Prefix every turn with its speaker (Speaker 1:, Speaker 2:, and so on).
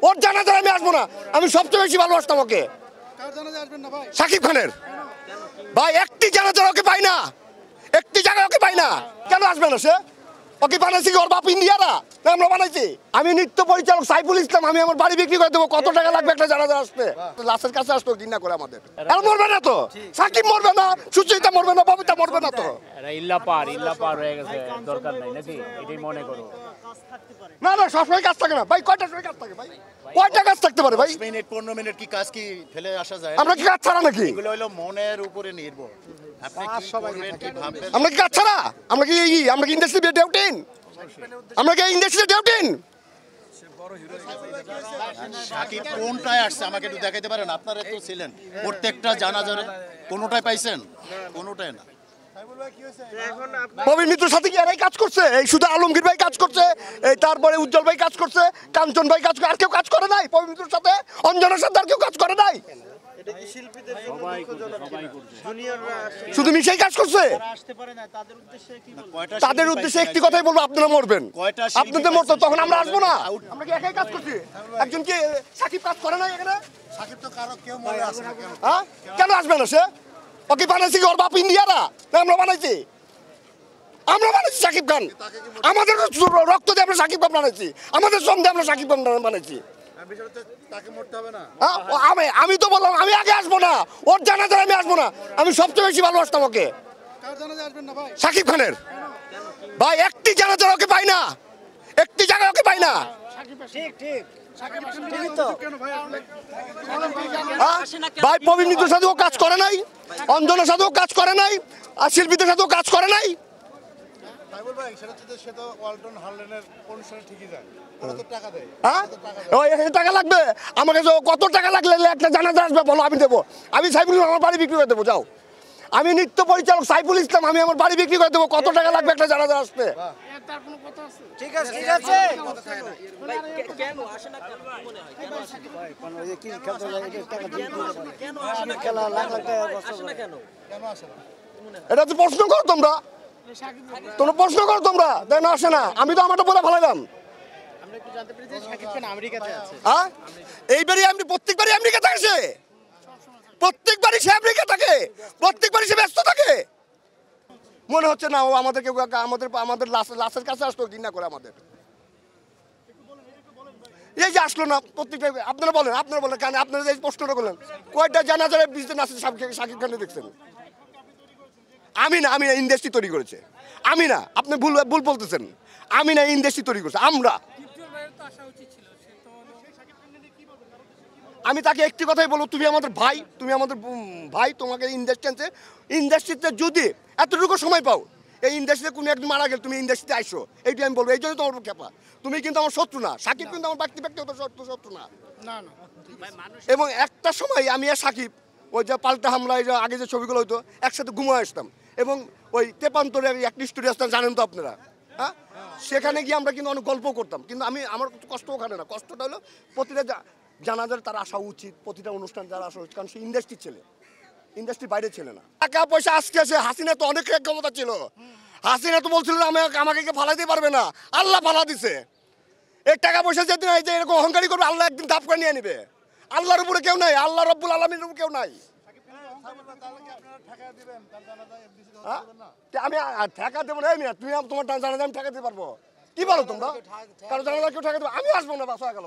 Speaker 1: ওর জানাজায় আমি আসবো না। আমি সবচেয়ে বেশি ভালোবাসতাম ওকে। শাকিব খানের। ভাই একটি জানাজার ওকে পাই না, একটি জায়গায় ওকে পাই না। কেন আসবে না সে? ওকে বানাইছি ওর বাপ ইন্ডিয়ারা, আমরা বানাইছি। আমি নৃত্য পরিচালক সাইফুল ইসলাম, আমি আমার বাড়ি বিক্রি করে দেবো। কত টাকা লাগবে একটা জানাজা আসতে? লাশের কাছে আসতো ঘৃণা করে আমাদের। আর মরবে না তো, সাকিব মরবে না, সুচিতা মরবে না, ববিতা মরবে না তো।
Speaker 2: ইল্লা পার হয়ে গেছে, দরকার নাই নাকি? এটাই মনে করো।
Speaker 1: না না, সবসময় কাজ থাকে না ভাই। কয়টা সময় কাজ থাকে ভাই? কয়টা কাজ থাকতে পারে ভাই?
Speaker 3: 15 মিনিট কি কাজ কি ফেলে আসা যায়?
Speaker 1: আমরা কি কাজ ছাড়া নাকি?
Speaker 3: এগুলো হলো মনের উপরে নির্ভর। আপনি কি করবেন কি ভাববেন?
Speaker 1: আমরা কি কাজ ছাড়া? আমরা কি ইন্ডাস্ট্রি ডেউটিন? আমরা কি ইন্ডাস্ট্রি ডেউটিন?
Speaker 3: শাকিব কোনটায় আসছে আমাকে একটু দেখাইতে পারেন? আপনারা তো ছিলেন প্রত্যেকটা জানাজারে, কোনোটাই পাইছেন? কোনোটাই না।
Speaker 1: প্রবীণ মিত্রর সাথে কি এরাই কাজ করছে? এই শুধু আলমগীর ভাই কাজ করছে, এই তারপরে উজ্জ্বল ভাই কাজ করছে, কাঞ্চন ভাই কাজ করে, আর কেউ কাজ করে নাই? প্রবীণ মিত্রর সাথে, অঞ্জনার সাথে আর কেউ কাজ করে নাই? শুধু মিশাই কাজ করছে। তাদের উদ্দেশ্যে একটি কথাই বলবো, আপনারা মরবেন। আপনাদের মরতো তখন আমরা আসবো না। আমরা কি একাই কাজ করছি? একজন কি সাকিব কাজ করে নাই এখানে?
Speaker 3: শাকিব তো কারো কেউ মনে আসে না কেন?
Speaker 1: হ্যাঁ, কেন আসবে না সে? ওকে বানাইছি ওর বাপ ইন্ডিয়ারা, আমরা বানাইছি। আমরা বানাইছি শাকিব খান। আমাদের রক্ত দিয়ে আমরা শাকিব খান বানাইছি, আমাদের সন্দেহে আমরা শাকিব খান বানাইছি। আমি তো বললাম আমি আগে আসবো না, ওর জানাজায় আমি আসবো না। আমি সবচেয়ে বেশি ভালোবাসতাম ওকে। শাকিব খানের। ভাই একটি জানাজায় ওকে পাই না, একটি জায়গায় ওকে পাই না। ভাই প্রবীণ মিত্রের সাথেও কাজ করে নাই, অঞ্জনের সাথেও কাজ করে নাই, আর শিল্পীদের সাথেও কাজ করে নাই। টাকা লাগবে আমাকে, কত টাকা লাগলে একটা জানাজা আসবে বলো, আমি দেবো। আমি সাইফুল আমার বাড়ি বিক্রি করে দেবো, যাও। আমি নৃত্য পরিচালক সাইফুল ইসলাম, আমি আমার বাড়ি বিক্রি করে দেবো। কত টাকা লাগবে একটা জানাজা আসতে? এটা তো প্রশ্ন করো তোমরা, প্রশ্ন করো তোমরা, তাই না? আসে না, আমি তো আমারটা বলে ভালাইলাম। এইবারই আমি প্রত্যেকবারই আমেরিকা থাকে, প্রত্যেকবারই সে আমেরিকা থাকে, প্রত্যেকবারই সে ব্যস্ত থাকে। মনে হচ্ছে না ও আমাদেরকে আমাদের লাশের কাছে আসতো ঘৃণা করে আমাদের। এই যে আসলো না প্রত্যেকটা। আপনারা বলেন কেন? আপনারা এই প্রশ্নটা করলেন, কয়টা জানাজারে বিজনেস আছে শাকিব খানে দেখছেন? আমি না, ইন্ডাস্ট্রি তৈরি করেছে। আমি না, আপনি ভুল বলতেছেন। আমি না, ইন্ডাস্ট্রি তৈরি করেছে আমরা। আমি তাকে একটি কথাই বলবো, তুমি আমাদের ভাই, তোমাকে ইন্ডাস্ট্রিতে যদি এতটুকু সময় পাও, এই ইন্ডাস্ট্রিতে কোনো একদিন মারা গেল, তুমি ইন্ডাস্ট্রিতে আইসো, এইটা আমি বলবো। এই জন্য তোমার খেপা। তুমি কিন্তু আমার শত্রু না, সাকিব কিন্তু আমার ব্যক্তিগত শত্রু না। এবং একটা সময় আমি আর সাকিব ওই যে পাল্টা হামলায় যে আগে যে ছবিগুলো হতো, একসাথে ঘুমিয়ে আসতাম। এবং ওই তেপান্তরে একটি স্টুডিও আসতাম, জানেন তো আপনারা। হ্যাঁ, সেখানে গিয়ে আমরা কিন্তু অনেক গল্প করতাম। কিন্তু আমার কষ্ট ওখানে না, কষ্টটা হলো প্রতিটা জানাজার তার আসা উচিত, প্রতিটা অনুষ্ঠান যারা আসা উচিত, কারণ সে ইন্ডাস্ট্রির ছেলে, ইন্ডাস্ট্রির বাইরে ছেলে না। টাকা পয়সা আজকে আছে, হাসিনা তো অনেক ক্ষমতা ছিল। হাসিনা তো বলছিল আমাকে ফালাইতে পারবে না, আল্লাহ ফালা দিছে। এই টাকা পয়সা যেদিন এই যে এরকম অহংকারী করবে, আল্লাহ একদিন ধাপ করে নিয়ে নিবে। আল্লাহর উপরে কেউ নাই, আল্লাহ রব্বুল আলামিনের উপরে কেউ নাই। আমি ঠেকা দেবো না, তুমি তোমার জানাজা আমি ঠেকা দিতে পারবো? কি বলো তোমরা? কারণ জানাজা কেউ ঠেকা দেবো? আমি আসবো না, বাসা গেল।